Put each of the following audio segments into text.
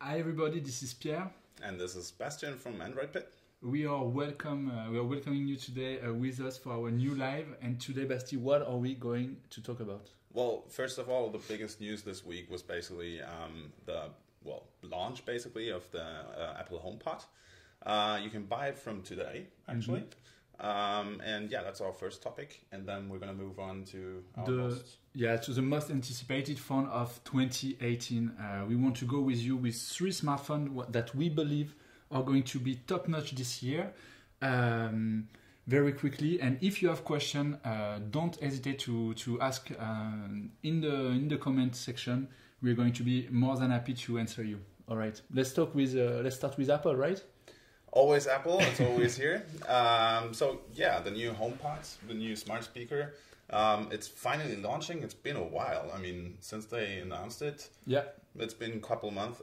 Hi everybody, this is Pierre. And this is Bastian from Android Pit. We are welcoming you today with us for our new live. And today, Basti, what are we going to talk about? Well, first of all, the biggest news this week was basically the launch basically of the Apple HomePod. You can buy it from today, actually. And yeah, that's our first topic, and then we're going to move on to to the most anticipated phone of 2018. We want to go with you with three smartphones that we believe are going to be top notch this year. Very quickly, and if you have questions, don't hesitate to ask in the comment section. We're going to be more than happy to answer you. All right, let's start with Apple, right? Always Apple, it's always here. So yeah, the new HomePod, the new smart speaker, it's finally launching. It's been a while. I mean, since they announced it, it's been a couple of months.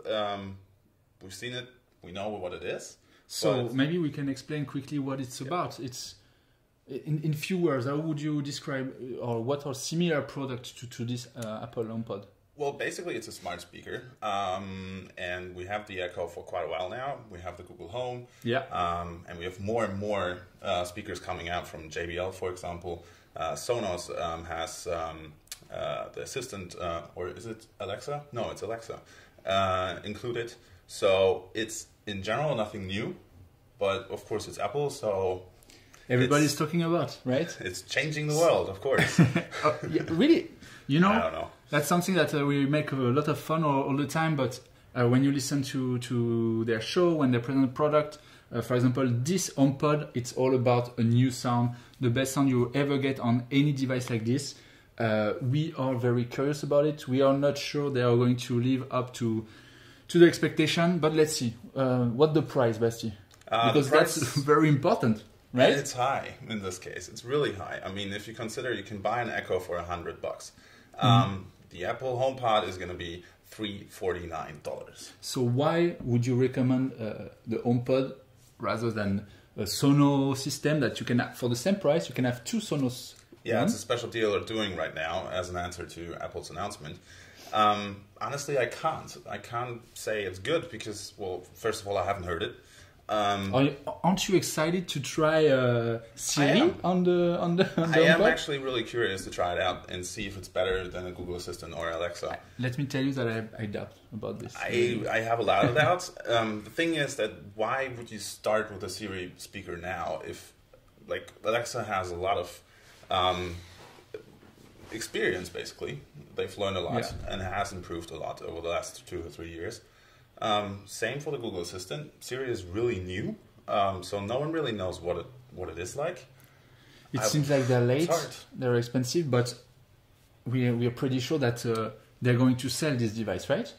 We've seen it. We know what it is. So maybe we can explain quickly what it's about. It's in few words. How would you describe, or what are similar products to this Apple HomePod? Well, basically, it's a smart speaker, and we have the Echo for quite a while now. We have the Google Home, and we have more and more speakers coming out from JBL, for example. Sonos has the assistant, or is it Alexa? No, it's Alexa included. So it's in general nothing new, but of course it's Apple, so everybody's talking about, right? It's changing the world, of course. Really? You know, I don't know. That's something that we make a lot of fun all the time, but when you listen to their show, when they present a product, for example, this HomePod, it's all about a new sound, the best sound you ever get on any device like this. We are very curious about it. We are not sure they are going to live up to the expectation, but let's see. What the price, Basti? Because that's very important, right? It's high in this case. It's really high. I mean, if you consider you can buy an Echo for $100. The Apple HomePod is going to be $349. So why would you recommend the HomePod rather than a Sonos system that you can have for the same price? You can have two Sonos. Yeah, it's a special deal they're doing right now as an answer to Apple's announcement. Honestly, I can't say it's good because, well, first of all, I haven't heard it. Aren't you excited to try Siri on the I am HomePod? actually really curious to try it out and see if it's better than a Google Assistant or Alexa. Let me tell you that I doubt about this. I have a lot of doubts. The thing is that why would you start with a Siri speaker now if, like, Alexa has a lot of experience, basically. They've learned a lot and has improved a lot over the last 2 or 3 years. Same for the Google Assistant. Siri is really new, so no one really knows what it is like. It seems like they're late, they're expensive, but we are pretty sure that they're going to sell this device, right?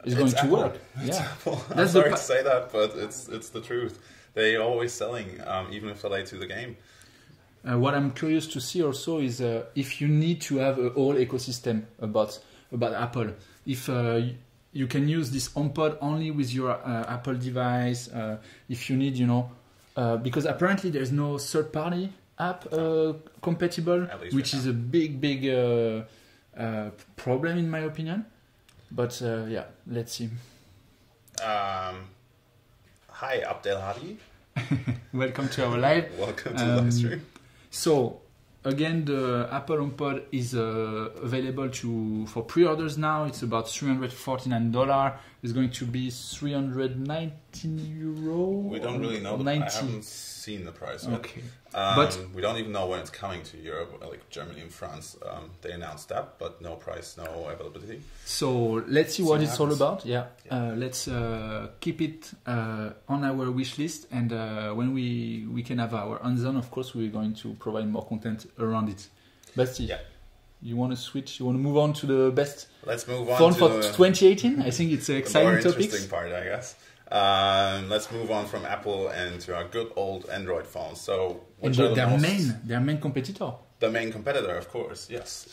It's going to work. It's Apple. I'm sorry to say that, but it's the truth. They're always selling, even if they're late to the game. What I'm curious to see also is if you need to have a whole ecosystem about Apple. If you can use this HomePod only with your Apple device. If you need, because apparently there's no third-party app compatible, which is a big problem in my opinion. But yeah, let's see. Hi, Abdel Hadi. Welcome to our live. Welcome to the live stream. So again, the Apple HomePod is available for pre-orders now. It's about $349. It's going to be €319. We don't really know. I haven't seen the price yet. Okay, but we don't even know when it's coming to Europe, like Germany and France. They announced that, but no price, no availability. So let's see what it's all about. Let's keep it on our wish list, and when we can have our hands on, of course, we're going to provide more content around it. Basti, you want to switch? You want to move on to the best phone for 2018? I think it's an exciting topic. Interesting part, I guess. Let's move on from Apple and to our good old Android phones. So, their main competitor. The main competitor, of course, yes.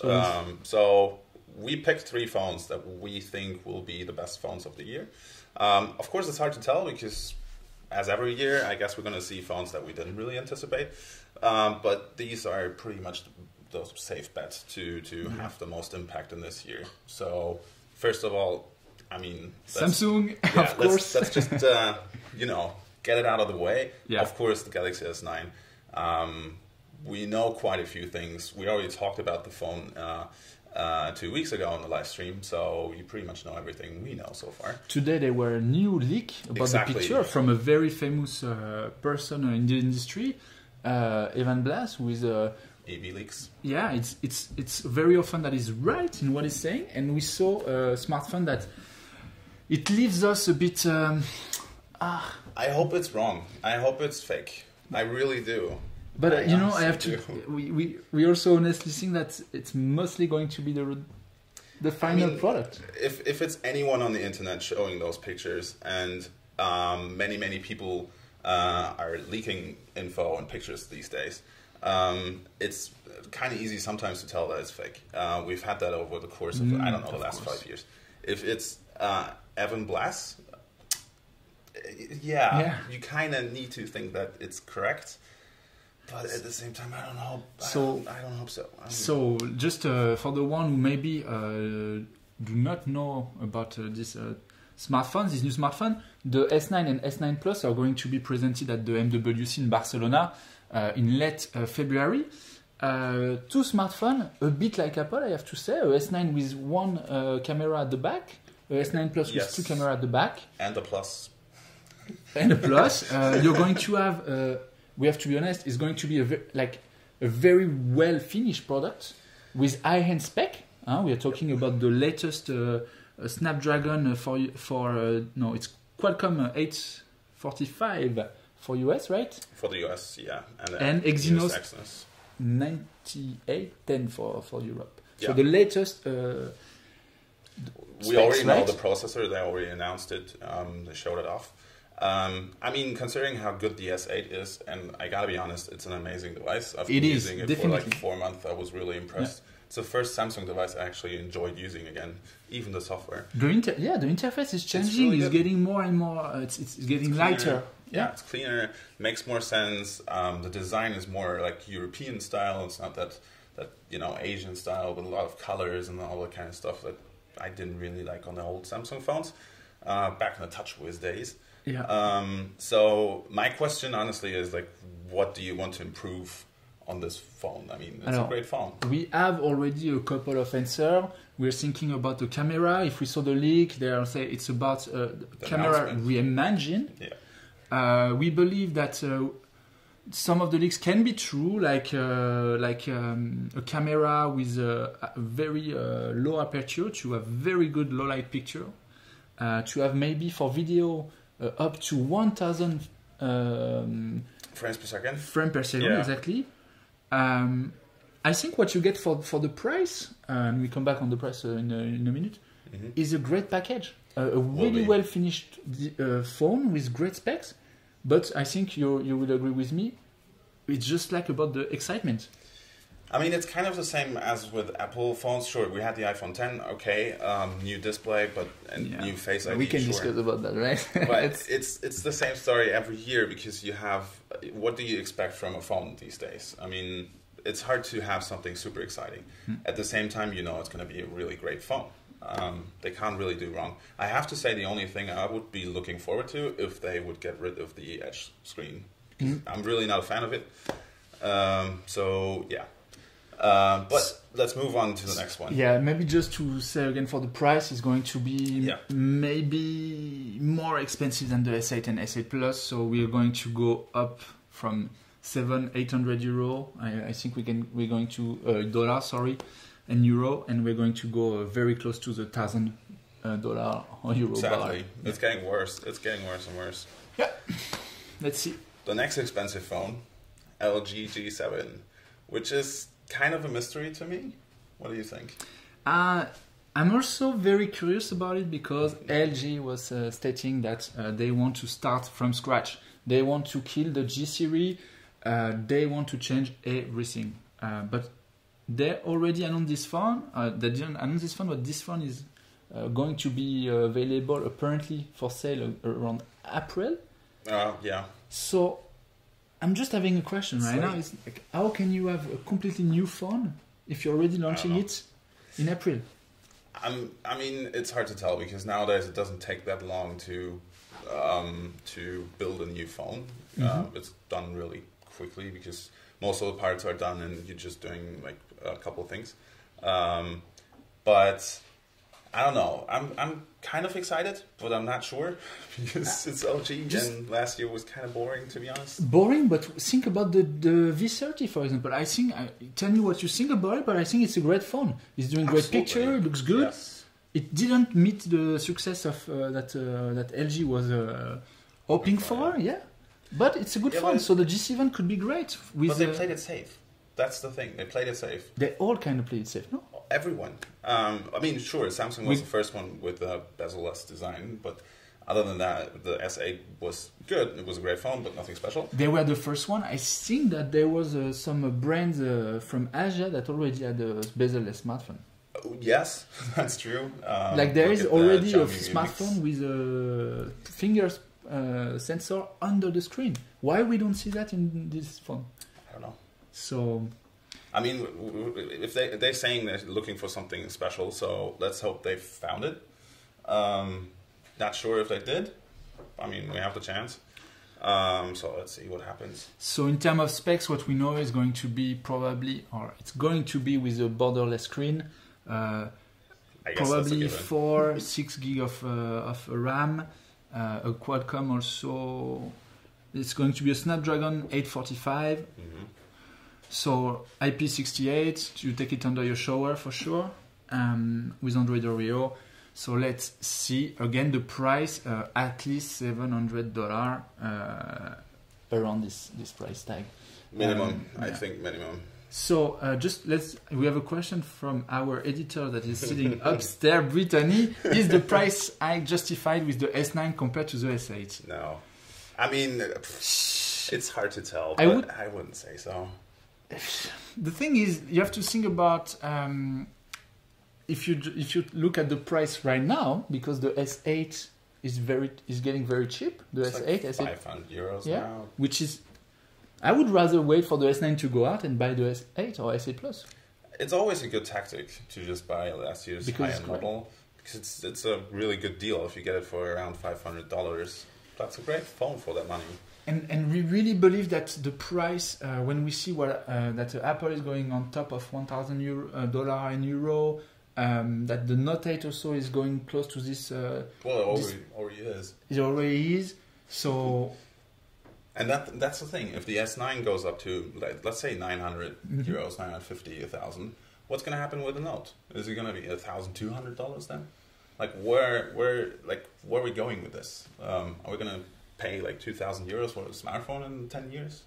So we picked 3 phones that we think will be the best phones of the year. Of course, it's hard to tell because, as every year, I guess we're going to see phones that we didn't really anticipate. But these are pretty much those safe bets to have the most impact in this year. So, first of all, I mean, Samsung, of course. Let's just get it out of the way. Yeah. Of course, the Galaxy S9. We know quite a few things. We already talked about the phone 2 weeks ago on the live stream, so you pretty much know everything we know so far. Today there were a new leak about the picture from a very famous person in the industry, Evan Blass, who is AV leaks. Yeah, it's very often that he's right in what he's saying, and we saw a smartphone that it leaves us a bit. I hope it's wrong. I hope it's fake. I really do. But I have to. We also honestly think that it's mostly going to be the final product. If it's anyone on the internet showing those pictures, and many people are leaking info and pictures these days, it's kind of easy sometimes to tell that it's fake. We've had that over the course of the last 5 years. If it's Evan Blass, you kind of need to think that it's correct. But at the same time, I don't know. I don't hope so. So just for the one who maybe do not know about this smartphone, this new smartphone, the S9 and S9 Plus are going to be presented at the MWC in Barcelona in late February. Two smartphones, a bit like Apple, I have to say. A S9 with one camera at the back, a S9 Plus with two cameras at the back. And a Plus. And a Plus. You're going to have... we have to be honest, it's going to be a very well finished product with high-end spec. We are talking about the latest Snapdragon it's Qualcomm 845 for US, right? For the US, yeah. And Exynos 9810 for Europe. Yeah. So the latest we already know the processor, they already announced it, they showed it off. Considering how good the S8 is, and I gotta be honest, it's an amazing device. I've been using it for like 4 months. I was really impressed. Yeah. It's the first Samsung device I actually enjoyed using again, even the software. The interface is changing. It's getting more and more. It's getting lighter. Yeah, it's cleaner. Makes more sense. The design is more like European style. It's not that Asian style with a lot of colors and all that kind of stuff that I didn't really like on the old Samsung phones back in the TouchWiz days. Yeah. So my question, honestly, is like, what do you want to improve on this phone? I mean, it's a great phone. We have already a couple of answers. We're thinking about the camera. If we saw the leak, they say it's about the camera reimagined. Yeah. We believe that some of the leaks can be true, like a camera with a very low aperture to have very good low light picture, to have maybe for video. Up to 1,000 frames per second. Exactly. I think what you get for the price, and we come back on the price in a minute, is a great package. A really well finished phone with great specs. But I think you will agree with me. It's just like about the excitement. I mean, it's kind of the same as with Apple phones. Sure, we had the iPhone 10, okay, new display, new Face ID. We can discuss about that, right? But it's the same story every year because you have. What do you expect from a phone these days? I mean, it's hard to have something super exciting. At the same time, it's going to be a really great phone. They can't really do wrong. I have to say, the only thing I would be looking forward to if they would get rid of the Edge screen. I'm really not a fan of it. So yeah. But let's move on to the next one. Yeah, maybe just to say again, for the price, it's going to be maybe more expensive than the S8 and S8 Plus. So we are going to go up from 700-800 euro. I think we're going to dollar, and euro, and we're going to go very close to the $1,000 or euro. Exactly. It's getting worse. It's getting worse and worse. Yeah. Let's see. The next expensive phone, LG G7, which is kind of a mystery to me. What do you think? I'm also very curious about it because LG was stating that they want to start from scratch. They want to kill the G series. They want to change everything. But they already announced this phone. They didn't announce this phone, but this phone is going to be available apparently for sale around April. Yeah. So I'm just having a question right now. It's like, how can you have a completely new phone if you're already launching it in April? I mean, it's hard to tell because nowadays it doesn't take that long to build a new phone. It's done really quickly because most of the parts are done and you're just doing like a couple of things. But I don't know. I'm kind of excited, but I'm not sure because it's LG and last year was kind of boring, to be honest. Boring, but think about the V30, for example. I think, tell me what you think about it, but I think it's a great phone. It's doing great picture, looks good. Yes. It didn't meet the success of that LG was hoping for, yeah. But it's a good phone, so the G7 could be great. But they played it safe. That's the thing. They played it safe. They all kind of played it safe, no? Everyone. I mean, sure, Samsung was the first one with a bezel-less design, but other than that, the S8 was good. It was a great phone, but nothing special. They were the first one. I think that there was some brands from Asia that already had a bezel-less smartphone. Yes, that's true. Like there is already a smartphone with a finger sensor under the screen. Why we don't see that in this phone? I don't know. So, I mean, if they're saying they're looking for something special, so let's hope they found it. Not sure if they did. I mean, we have the chance. So let's see what happens. So in terms of specs, what we know is going to be probably, or it's going to be with a borderless screen. Probably 6 gig of RAM, a Qualcomm also. It's going to be a Snapdragon 845. So IP68, you take it under your shower for sure, with Android Oreo. So let's see again the price, at least $700 around this price tag. Minimum, I think minimum. So we have a question from our editor that is sitting upstairs, Brittany. Is the price hike justified with the S9 compared to the S8? No. I mean, it's hard to tell, but I wouldn't say so. The thing is, you have to think about if you look at the price right now, because the S8 is getting very cheap. The it's S8, like €500 now. Which is, I would rather wait for the S9 to go out and buy the S8 or S8 Plus. It's always a good tactic to just buy last year's high-end model because it's a really good deal if you get it for around $500. That's a great phone for that money. And we really believe that the price, when we see what that Apple is going on top of $1,000 in euro, that the Note 8 also is going close to this. Well, it already is. It already is. So. And that's the thing. If the S9 goes up to, let's say 900 euros, 950, 1,000, what's going to happen with the Note? Is it going to be $1,200 then? Like where are we going with this? Are we going to pay like 2,000 euros for a smartphone in 10 years?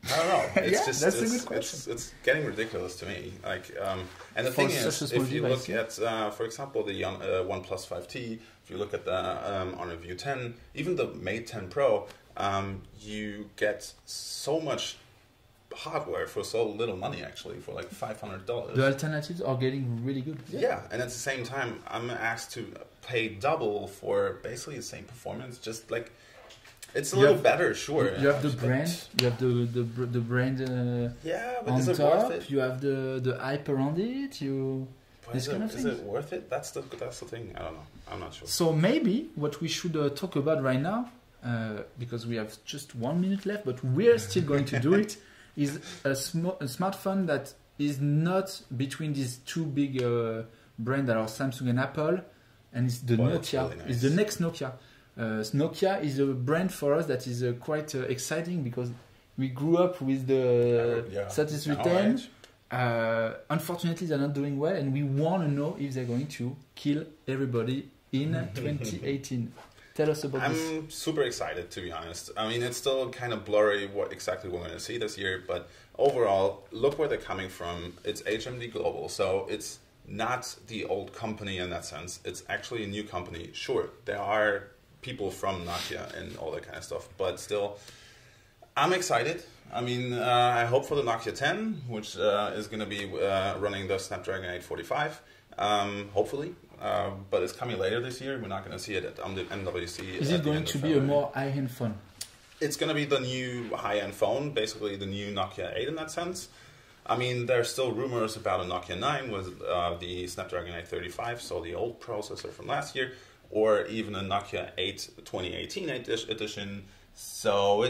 I don't know. It's that's a good question. It's getting ridiculous to me. Like, and the thing is, if you look at, for example, the OnePlus 5T, if you look at the Honor View 10, even the Mate 10 Pro, you get so much hardware for so little money, actually, for like $500. The alternatives are getting really good. Yeah, and at the same time, I'm asked to pay double for basically the same performance. Just like it's a little better, sure. You have the brand. You have the brand. Yeah, but on is it top. worth it? You have the hype around it. This kind of thing. Is it worth it? That's the thing. I don't know. I'm not sure. So maybe what we should talk about right now, because we have just 1 minute left, but we're still going to do it. Is a smartphone that is not between these two big brands that are Samsung and Apple, and it's the Nokia. It's really nice. It's the next Nokia. Nokia is a brand for us that is quite exciting because we grew up with the 3310. Unfortunately, they're not doing well, and we want to know if they're going to kill everybody in 2018. Tell us about this. I'm super excited, to be honest. I mean, it's still kind of blurry what exactly we're going to see this year, but overall, look where they're coming from. It's HMD Global, so it's not the old company in that sense. It's actually a new company. Sure, there are people from Nokia and all that kind of stuff, but still, I'm excited. I mean, I hope for the Nokia 10, which is going to be running the Snapdragon 845, hopefully. But it's coming later this year. We're not going to see it at MWC. Is it going to be a more high-end phone? It's going to be the new high-end phone, basically the new Nokia 8 in that sense. I mean, there's still rumors about a Nokia 9 with the Snapdragon 835, so the old processor from last year, or even a Nokia 8 2018 edition. So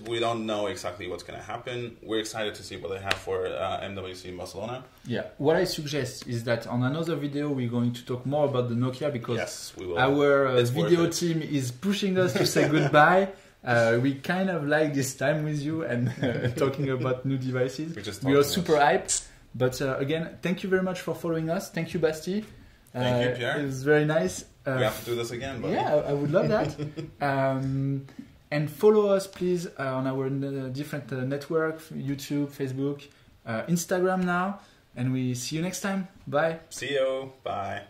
we don't know exactly what's going to happen. We're excited to see what they have for MWC in Barcelona. Yeah, what I suggest is that on another video we're going to talk more about the Nokia, because yes, we will. Our video team is pushing us to say goodbye. We kind of like this time with you and talking about new devices. We are super hyped. But again, thank you very much for following us. Thank you, Basti. Thank you, Pierre. It was very nice. We have to do this again, buddy. Yeah, I would love that. And follow us, please, on our different networks, YouTube, Facebook, Instagram now. And we see you next time. Bye. See you. Bye.